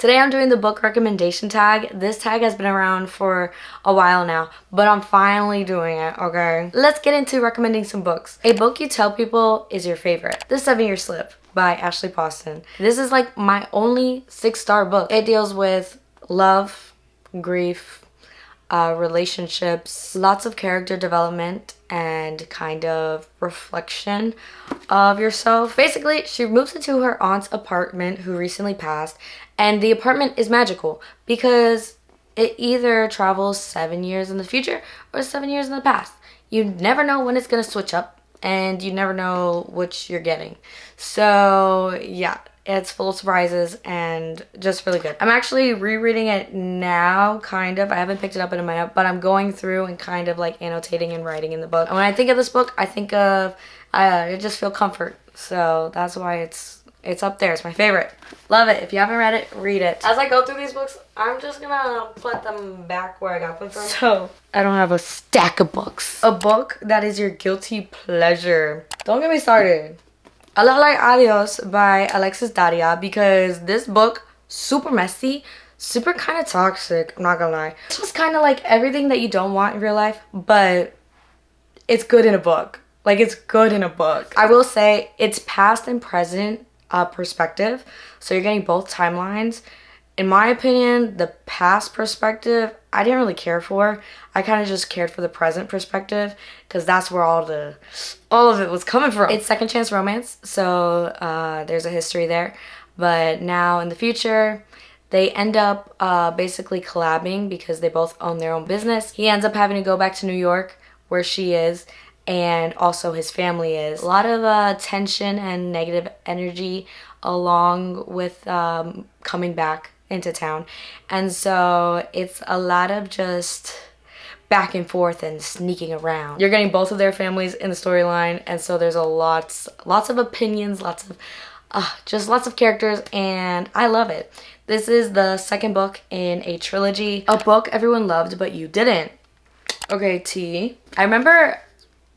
Today I'm doing the book recommendation tag. This tag has been around for a while now, but I'm finally doing it, okay? Let's get into recommending some books. A book you tell people is your favorite. The 7-Year Slip by Ashley Poston. This is like my only 6-star book. It deals with love, grief, relationships, lots of character development, and kind of reflection of yourself. Basically, she moves into her aunt's apartment who recently passed, and the apartment is magical because it either travels 7 years in the future or 7 years in the past. You never know when it's gonna switch up, and you never know what you're getting. So yeah, it's full of surprises and just really good. I'm actually rereading it now, kind of. I haven't picked it up in a minute, but I'm going through and kind of like annotating and writing in the book. And when I think of this book, I think of, I just feel comfort. So that's why it's up there. It's my favorite. Love it. If you haven't read it, read it. As I go through these books, I'm just gonna put them back where I got them from. So I don't have a stack of books. A book that is your guilty pleasure. Don't get me started. A Lot Like Adios by Alexis Daria, because this book, super messy, super kind of toxic, I'm not gonna lie. It's just kind of like everything that you don't want in real life, but it's good in a book. Like, it's good in a book. I will say it's past and present perspective, so you're getting both timelines. In my opinion, the past perspective, I didn't really care for. I kind of just cared for the present perspective because that's where all of it was coming from. It's second chance romance, so there's a history there. But now in the future, they end up basically collabing because they both own their own business. He ends up having to go back to New York where she is, and also his family is. A lot of tension and negative energy along with coming back into town. And so it's a lot of just back and forth and sneaking around. You're getting both of their families in the storyline, and so there's lots of opinions, lots of characters, and I love it. This is the second book in a trilogy. A book everyone loved, but you didn't. Okay, T. I remember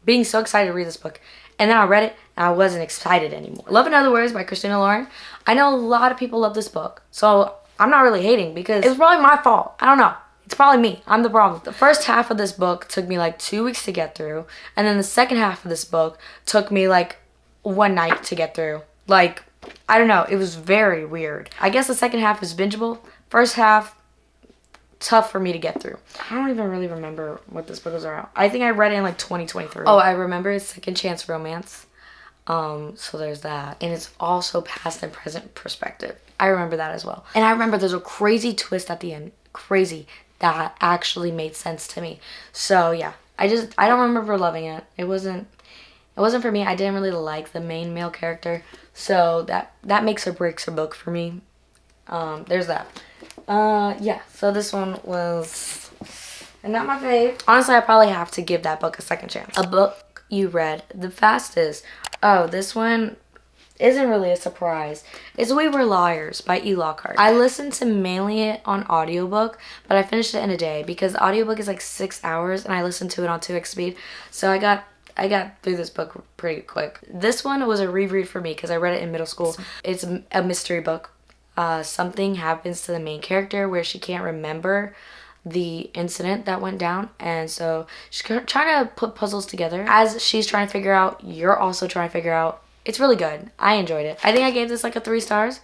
being so excited to read this book, and then I read it and I wasn't excited anymore. Love in Other Words by Christina Lauren. I know a lot of people love this book, so I'm not really hating because it's probably my fault. I don't know. It's probably me. I'm the problem. The first half of this book took me like 2 weeks to get through, and then the second half of this book took me like one night to get through. Like, I don't know. It was very weird. I guess the second half is bingeable. First half, tough for me to get through. I don't even really remember what this book was around. I think I read it in like 2023. Oh, I remember it's second chance romance. So there's that. And it's also past and present perspective. I remember that as well. And I remember there's a crazy twist at the end. Crazy. That actually made sense to me. So yeah, I don't remember loving it. It wasn't for me. I didn't really like the main male character. So that makes or breaks a book for me. There's that. Yeah, so this one was not my fave. Honestly, I probably have to give that book a second chance. A book you read the fastest. Oh, this one isn't really a surprise. It's We Were Liars by E. Lockhart. I listened to mainly it on audiobook, but I finished it in a day because the audiobook is like 6 hours and I listened to it on 2x speed. So I got through this book pretty quick. This one was a reread for me because I read it in middle school. It's a mystery book. Something happens to the main character where she can't remember the incident that went down, and so she's trying to put puzzles together. As she's trying to figure out, you're also trying to figure out. It's really good. I enjoyed it. I think I gave this like a 3 stars,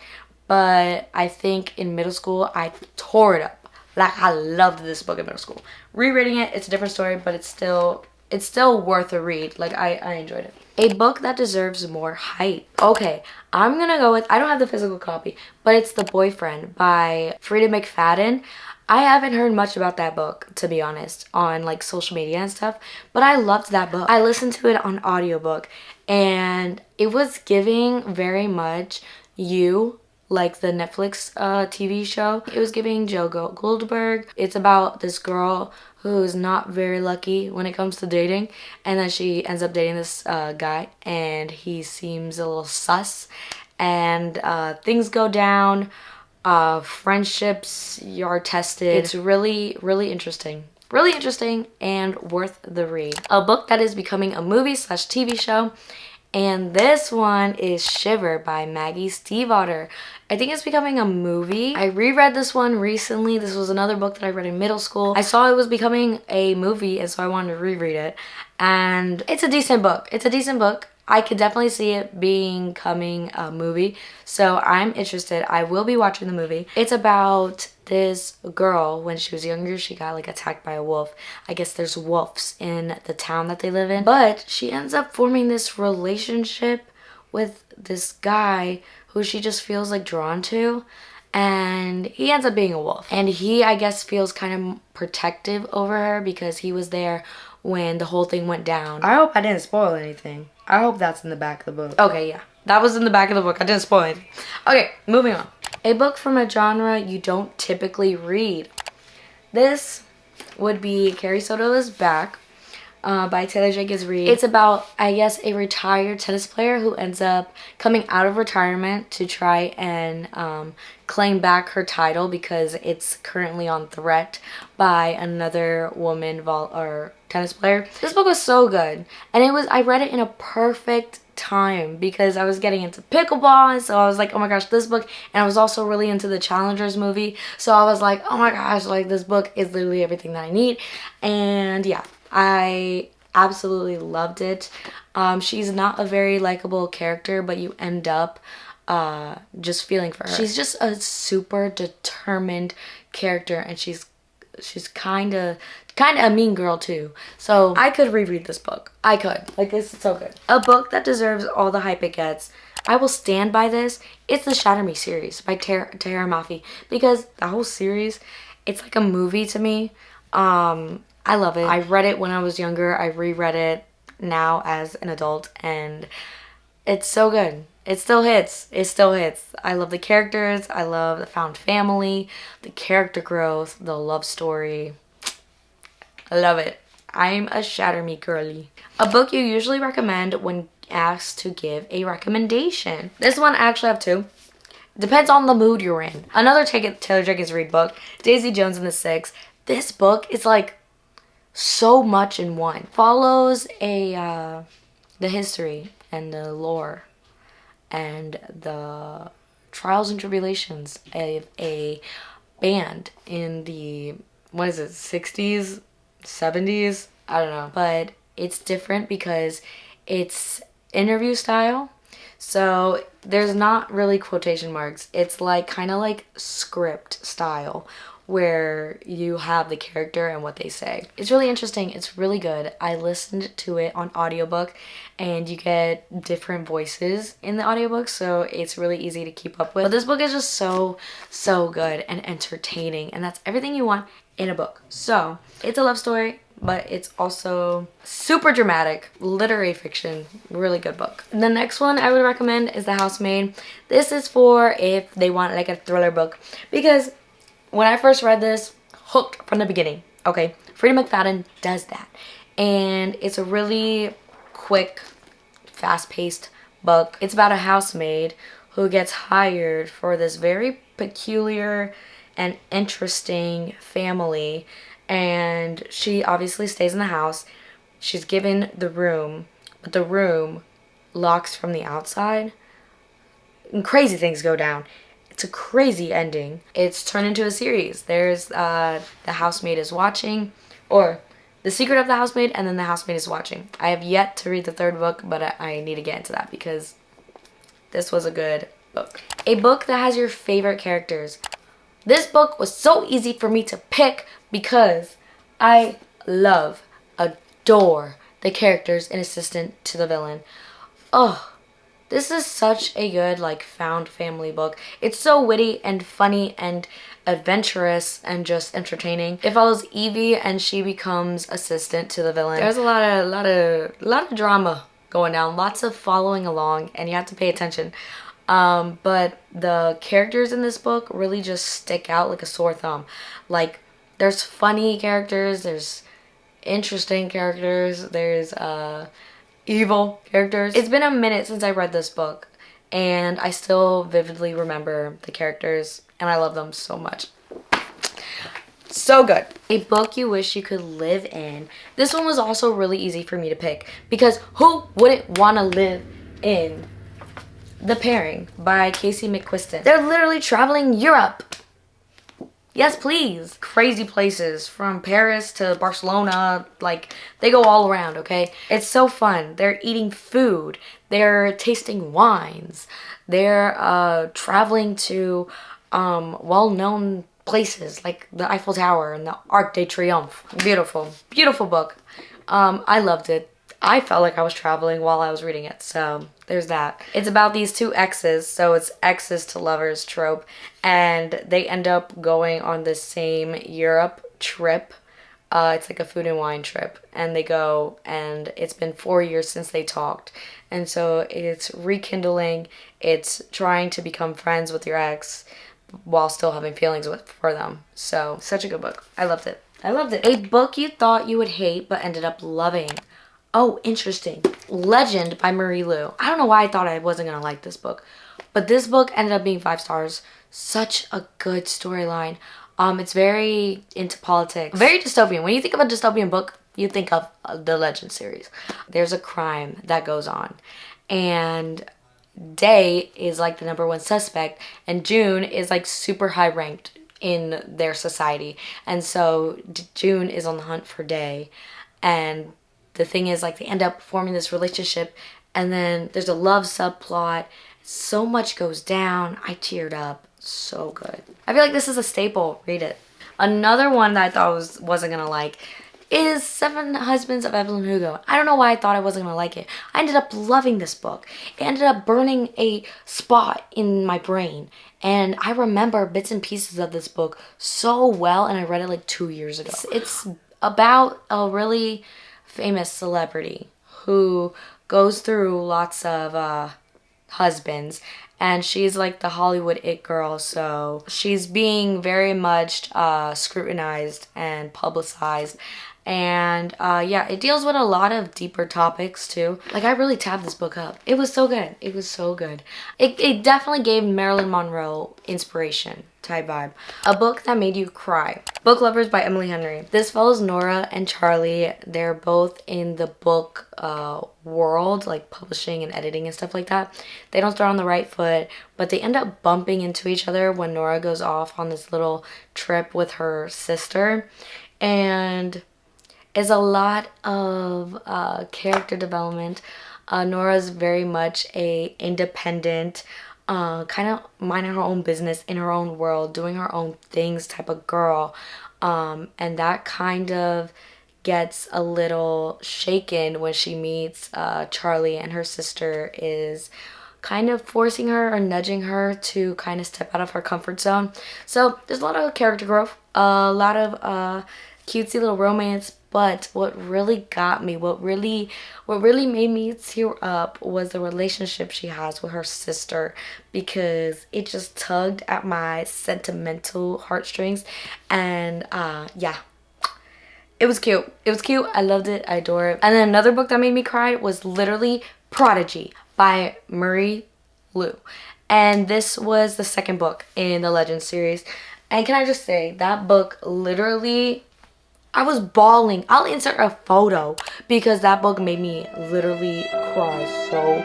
but I think in middle school I tore it up. Like, I loved this book in middle school. Rereading it, it's a different story, but it's still worth a read. Like, I enjoyed it. A book that deserves more hype. Okay, I'm gonna go with, I don't have the physical copy, but it's The Boyfriend by Frida McFadden. I haven't heard much about that book, to be honest, on like social media and stuff, but I loved that book. I listened to it on audiobook, and it was giving very much You, like the Netflix TV show. It was giving Joe Goldberg. It's about this girl who's not very lucky when it comes to dating, and then she ends up dating this guy, and he seems a little sus, and things go down. Friendships are tested. It's really, really interesting. Really interesting and worth the read. A book that is becoming a movie/TV show, And this one is Shiver by Maggie Stiefvater. I think it's becoming a movie. I reread this one recently. This was another book that I read in middle school. I saw it was becoming a movie, and so I wanted to reread it. And it's a decent book. It's a decent book. I could definitely see it becoming a movie. So I'm interested. I will be watching the movie. It's about this girl. When she was younger, she got like attacked by a wolf. I guess there's wolves in the town that they live in. But she ends up forming this relationship with this guy who she just feels like drawn to. And he ends up being a wolf. And he, I guess, feels kind of protective over her because he was there when the whole thing went down. I hope I didn't spoil anything. I hope that's in the back of the book. Okay, yeah. That was in the back of the book. I didn't spoil anything. Okay, moving on. A book from a genre you don't typically read. This would be Carrie Soto's Back by Taylor Jenkins Reid. It's about, I guess, a retired tennis player who ends up coming out of retirement to try and claim back her title because it's currently on threat by another woman or tennis player. This book was so good, and I read it in a perfect time because I was getting into pickleball, and so I was like, oh my gosh, this book, and I was also really into the Challengers movie, so I was like, oh my gosh, like this book is literally everything that I need. And yeah, I absolutely loved it. She's not a very likable character, but you end up just feeling for her. She's just a super determined character, and she's kind of a mean girl too. So I could reread this book. I could. Like, this is so good. A book that deserves all the hype it gets. I will stand by this. It's the Shatter Me series by Tahira Mafi, because the whole series, it's like a movie to me. I love it. I read it when I was younger. I reread it now as an adult, and it's so good. It still hits. It still hits. I love the characters. I love the found family, the character growth, the love story. I love it. I'm a Shatter Me girly. A book you usually recommend when asked to give a recommendation. This one I actually have two. Depends on the mood you're in. Another Taylor Jenkins Reid book, Daisy Jones and the Six. This book is like so much in one. Follows the history and the lore and the trials and tribulations of a band in the, 60s, 70s? I don't know. But it's different because it's interview style. So there's not really quotation marks. It's like kind of like script style, where you have the character and what they say. It's really interesting. It's really good. I listened to it on audiobook, and you get different voices in the audiobook, so it's really easy to keep up with. But this book is just so good and entertaining, and that's everything you want in a book. So it's a love story, but it's also super dramatic, literary fiction, really good book. The next one I would recommend is The Housemaid. This is for if they want like a thriller book, because when I first read this, hooked from the beginning. Okay, Freida McFadden does that. And it's a really quick, fast-paced book. It's about a housemaid who gets hired for this very peculiar and interesting family. And she obviously stays in the house. She's given the room, but the room locks from the outside. And crazy things go down. It's a crazy ending. It's turned into a series. There's The Housemaid is Watching, or The Secret of the Housemaid, and then The Housemaid is Watching. I have yet to read the third book, but I need to get into that because this was a good book. A book that has your favorite characters. This book was so easy for me to pick because I love, adore the characters in Assistant to the Villain. Oh, this is such a good, like, found family book. It's so witty and funny and adventurous and just entertaining. It follows Evie, and she becomes assistant to the villain. There's a lot of drama going down, lots of following along, and you have to pay attention. But the characters in this book really just stick out like a sore thumb. Like, there's funny characters, there's interesting characters, there's evil characters. It's been a minute since I read this book, and I still vividly remember the characters, and I love them so much. So good. A book you wish you could live in. This one was also really easy for me to pick because who wouldn't want to live in The Pairing by Casey McQuiston. They're literally traveling Europe. Yes, please. Crazy places from Paris to Barcelona. Like, they go all around, okay? It's so fun. They're eating food. They're tasting wines. They're traveling to well-known places like the Eiffel Tower and the Arc de Triomphe. Beautiful. Beautiful book. I loved it. I felt like I was traveling while I was reading it, so there's that. It's about these two exes, so it's exes to lovers trope, and they end up going on the same Europe trip. It's like a food and wine trip, and they go, and it's been 4 years since they talked, and so it's rekindling. It's trying to become friends with your ex while still having feelings for them. So, such a good book. I loved it. I loved it. A book you thought you would hate but ended up loving. Oh, interesting. Legend by Marie Lu. I don't know why I thought I wasn't going to like this book, but this book ended up being 5 stars. Such a good storyline. It's very into politics. Very dystopian. When you think of a dystopian book, you think of the Legend series. There's a crime that goes on, and Day is like the #1 suspect, and June is like super high ranked in their society, and so June is on the hunt for Day, and the thing is, like, they end up forming this relationship, and then there's a love subplot. So much goes down. I teared up. So good. I feel like this is a staple. Read it. Another one that I thought wasn't gonna like is Seven Husbands of Evelyn Hugo. I don't know why I thought I wasn't gonna like it. I ended up loving this book. It ended up burning a spot in my brain, and I remember bits and pieces of this book so well, and I read it like 2 years ago. It's about a really famous celebrity who goes through lots of husbands, and she's like the Hollywood it girl, so she's being very much scrutinized and publicized, and yeah, it deals with a lot of deeper topics too. Like, I really tabbed this book up. It was so good. It was so good. It definitely gave Marilyn Monroe inspiration type vibe. A book that made you cry. Book Lovers by Emily Henry. This follows Nora and Charlie. They're both in the book world, like publishing and editing and stuff like that. They don't start on the right foot, but they end up bumping into each other when Nora goes off on this little trip with her sister, and is a lot of character development. Nora's very much a independent, kind of minding her own business in her own world, doing her own things type of girl, and that kind of gets a little shaken when she meets Charlie, and her sister is kind of forcing her or nudging her to kind of step out of her comfort zone. So there's a lot of character growth, a lot of cutesy little romance, but what really got me, what really made me tear up was the relationship she has with her sister, because it just tugged at my sentimental heartstrings, and yeah, it was cute. It was cute. I loved it. I adore it. And then another book that made me cry was literally Prodigy by Marie Lu. And this was the second book in the Legend series. And can I just say, that book literally, I was bawling. I'll insert a photo because that book made me literally cry so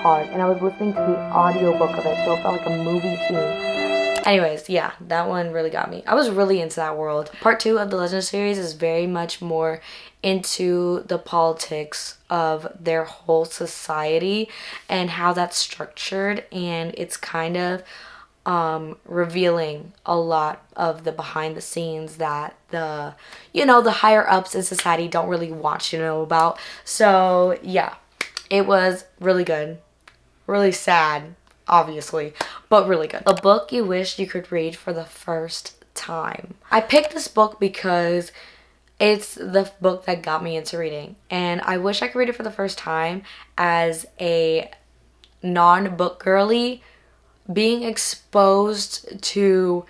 hard. And I was listening to the audiobook of it, so it felt like a movie scene. Anyways, yeah, that one really got me. I was really into that world. Part 2 of the Legend series is very much more into the politics of their whole society and how that's structured, and it's kind of revealing a lot of the behind the scenes that the higher ups in society don't really want you to know about. So yeah, it was really good. Really sad, obviously, but really good. A book you wish you could read for the first time. I picked this book because it's the book that got me into reading, and I wish I could read it for the first time as a non-book girly, being exposed to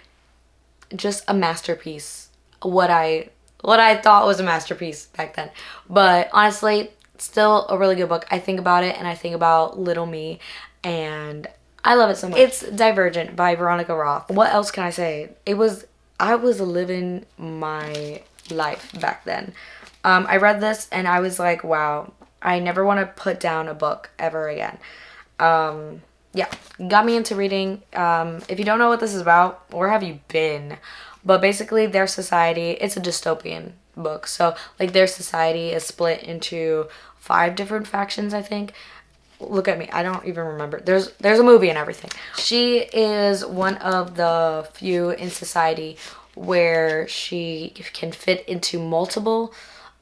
just a masterpiece. What I thought was a masterpiece back then. But honestly, still a really good book. I think about it and I think about little me, and I love it so much. It's Divergent by Veronica Roth. What else can I say? I was living my life back then. I read this and I was like, wow, I never want to put down a book ever again. Yeah, got me into reading. If you don't know what this is about, where have you been? But basically, their society, it's a dystopian book. So, like, their society is split into 5 different factions, I think. Look at me, I don't even remember. There's a movie and everything. She is one of the few in society where she can fit into multiple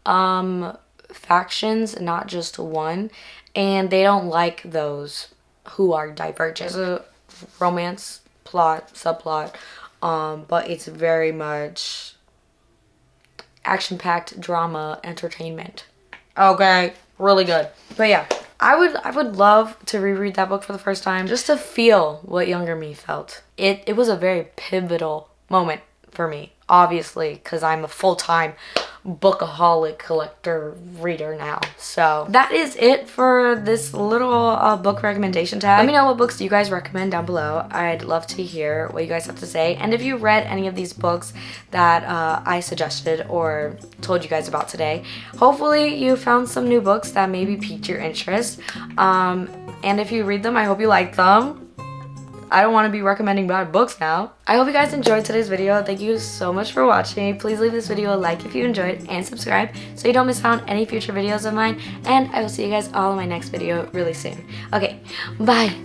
factions, not just one, and they don't like those who are divergent. There's a romance plot, subplot, but it's very much action-packed drama entertainment. Okay, really good. But yeah, I would love to reread that book for the first time just to feel what younger me felt. It was a very pivotal moment for me, obviously, because I'm a full-time bookaholic collector reader now. So that is it for this little book recommendation tag. Let me know what books you guys recommend down below. I'd love to hear what you guys have to say, and if you read any of these books that I suggested or told you guys about today, hopefully you found some new books that maybe piqued your interest, and if you read them, I hope you like them. I don't want to be recommending bad books now. I hope you guys enjoyed today's video. Thank you so much for watching. Please leave this video a like if you enjoyed and subscribe so you don't miss out on any future videos of mine. And I will see you guys all in my next video really soon. Okay, bye.